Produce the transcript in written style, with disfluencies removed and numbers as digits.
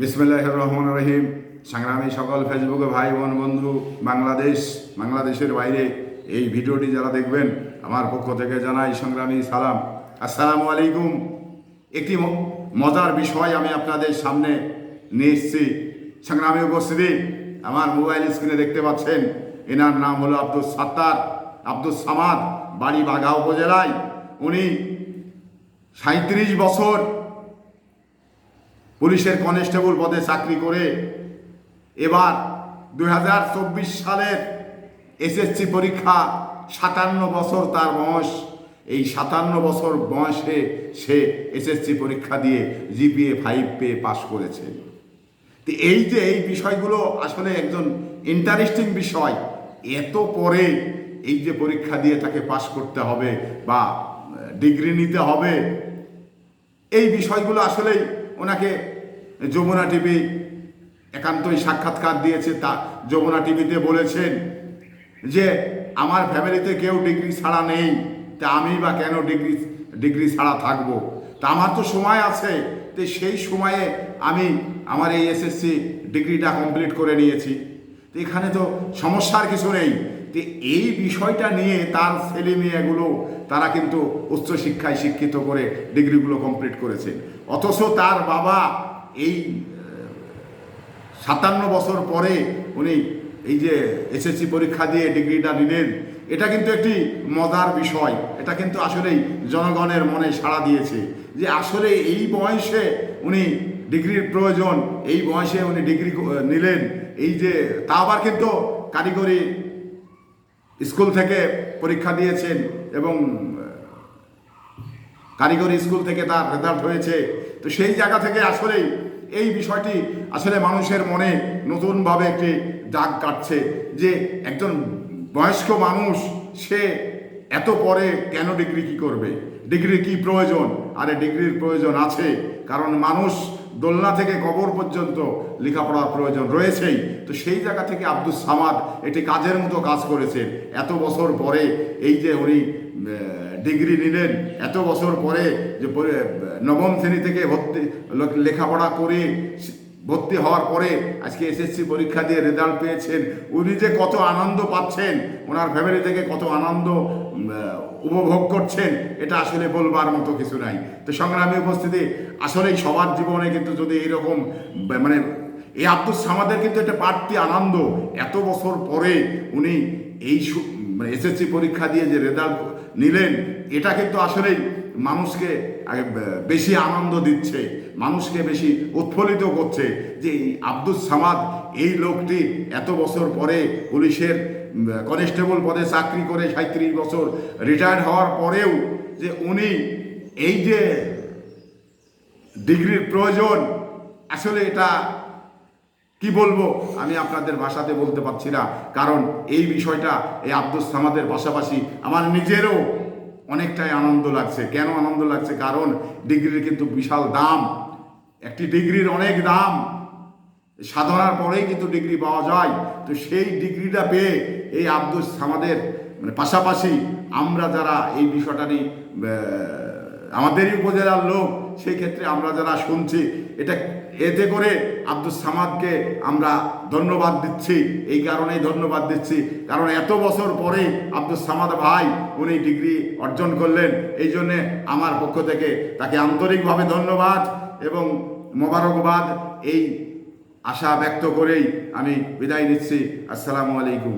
বিসমিল্লাহির রহমানির রহিম। সংগ্রামী সকল ফেসবুকে ভাই বোন বন্ধু, বাংলাদেশের বাইরে এই ভিডিওটি যারা দেখবেন, আমার পক্ষ থেকে জানাই সংগ্রামী সালাম। আসসালামু আলাইকুম। একটি মজার বিষয় আমি আপনাদের সামনে নিয়ে এসেছি। সংগ্রামী উপস্থিতি, আমার মোবাইল স্ক্রিনে দেখতে পাচ্ছেন, এনার নাম হলো আব্দুস সামাদ, বাড়ি বাঘা উপজেলায়। উনি 37 বছর পুলিশের কনস্টেবল পদে চাকরি করে এবার 2024 সালের এসএসসি পরীক্ষা, 57 বছর তার বয়স। এই 57 বছর বয়সে সে এসএসসি পরীক্ষা দিয়ে জিপিএ 5 পেয়ে পাশ করেছে। তো এই বিষয়গুলো আসলে একজন ইন্টারেস্টিং বিষয়। এত পরে এই যে পরীক্ষা দিয়ে তাকে পাশ করতে হবে বা ডিগ্রি নিতে হবে, এই বিষয়গুলো আসলেই ওনাকে যমুনা টিভি একান্তই সাক্ষাৎকার দিয়েছে। তা যমুনা টিভিতে বলেছেন যে আমার ফ্যামিলিতে কেউ ডিগ্রি ছাড়া নেই, তা আমি বা কেন ডিগ্রি ছাড়া থাকবো? তা আমার তো সময় আছে, তো সেই সময়ে আমি আমার এই এসএসসি ডিগ্রিটা কমপ্লিট করে নিয়েছি। তো এখানে তো সমস্যার কিছু নেই। তো এই বিষয়টা নিয়ে তার ছেলে মেয়েগুলো তারা কিন্তু উচ্চশিক্ষায় শিক্ষিত করে ডিগ্রিগুলো কমপ্লিট করেছে, অথচ তার বাবা এই 57 বছর পরে উনি এই যে এসএসসি পরীক্ষা দিয়ে ডিগ্রিটা নিলেন। এটা কিন্তু একটি মজার বিষয়। এটা কিন্তু আসলেই জনগণের মনে সাড়া দিয়েছে যে আসলে এই বয়সে উনি ডিগ্রির প্রয়োজন, এই বয়সে উনি ডিগ্রি নিলেন। এই যে তা আবার কিন্তু কারিগরি স্কুল থেকে পরীক্ষা দিয়েছেন এবং কারিগরি স্কুল থেকে তার রেজাল্ট হয়েছে। তো সেই জায়গা থেকে আসলেই এই বিষয়টি আসলে মানুষের মনে নতুনভাবে একটি দাগ কাটছে যে একজন বয়স্ক মানুষ সে এত পরে কেন ডিগ্রি কি করবে, ডিগ্রির কি প্রয়োজন? আরে ডিগ্রির প্রয়োজন আছে, কারণ মানুষ দোলনা থেকে কবর পর্যন্ত লেখাপড়ার প্রয়োজন রয়েছেই। তো সেই জায়গা থেকে আব্দুস সামাদ এটি কাজের মতো কাজ করেছেন। এত বছর পরে এই যে উনি ডিগ্রি নিলেন, এত বছর পরে যে নবম শ্রেণী থেকে লেখাপড়া করে ভর্তি হওয়ার পরে আজকে এসএসসি পরীক্ষা দিয়ে রেজাল্ট পেয়েছেন, উনি যে কত আনন্দ পাচ্ছেন, ওনার ফ্যামিলি থেকে কত আনন্দ উপভোগ করছেন, এটা আসলে বলবার মতো কিছু নাই। তো সংগ্রামী উপস্থিতি, আসলেই সবার জীবনে কিন্তু যদি এইরকম মানে এই আব্দুস সামাদের কিন্তু একটা বাড়তি আনন্দ, এত বছর পরে উনি এই মানে এসএসসি পরীক্ষা দিয়ে যে রেজাল্ট নিলেন, এটা কিন্তু আসলেই মানুষকে বেশি আনন্দ দিচ্ছে, মানুষকে বেশি উৎফুল্লিত করছে যে এই আব্দুস সামাদ, এই লোকটি এত বছর পরে পুলিশের কনস্টেবল পদে চাকরি করে 37 বছর রিটায়ার্ড হওয়ার পরেও যে উনি এই যে ডিগ্রির প্রয়োজন, আসলে এটা কি বলবো আমি আপনাদের ভাষাতে বলতে পারছি না। কারণ এই বিষয়টা এই আব্দুস সামাদের পাশাপাশি আমার নিজেরও অনেকটাই আনন্দ লাগছে। কেন আনন্দ লাগছে? কারণ ডিগ্রির কিন্তু বিশাল দাম, একটি ডিগ্রির অনেক দাম, সাধনার পরেই কিন্তু ডিগ্রি পাওয়া যায়। তো সেই ডিগ্রিটা পেয়ে এই আব্দুস সামাদের মানে পাশাপাশি আমরা যারা এই বিষয়টা নিয়ে আমাদেরই উপজেলার লোক, সেই ক্ষেত্রে আমরা যারা শুনছি, এতে করে আব্দুস সামাদকে আমরা ধন্যবাদ দিচ্ছি। এই কারণেই ধন্যবাদ দিচ্ছি কারণ এত বছর পরে আব্দুস সামাদ ভাই উনি ডিগ্রি অর্জন করলেন। এই জন্যে আমার পক্ষ থেকে তাকে আন্তরিকভাবে ধন্যবাদ এবং মোবারকবাদ এই আশা ব্যক্ত করেই আমি বিদায় নিচ্ছি। আসসালামু আলাইকুম।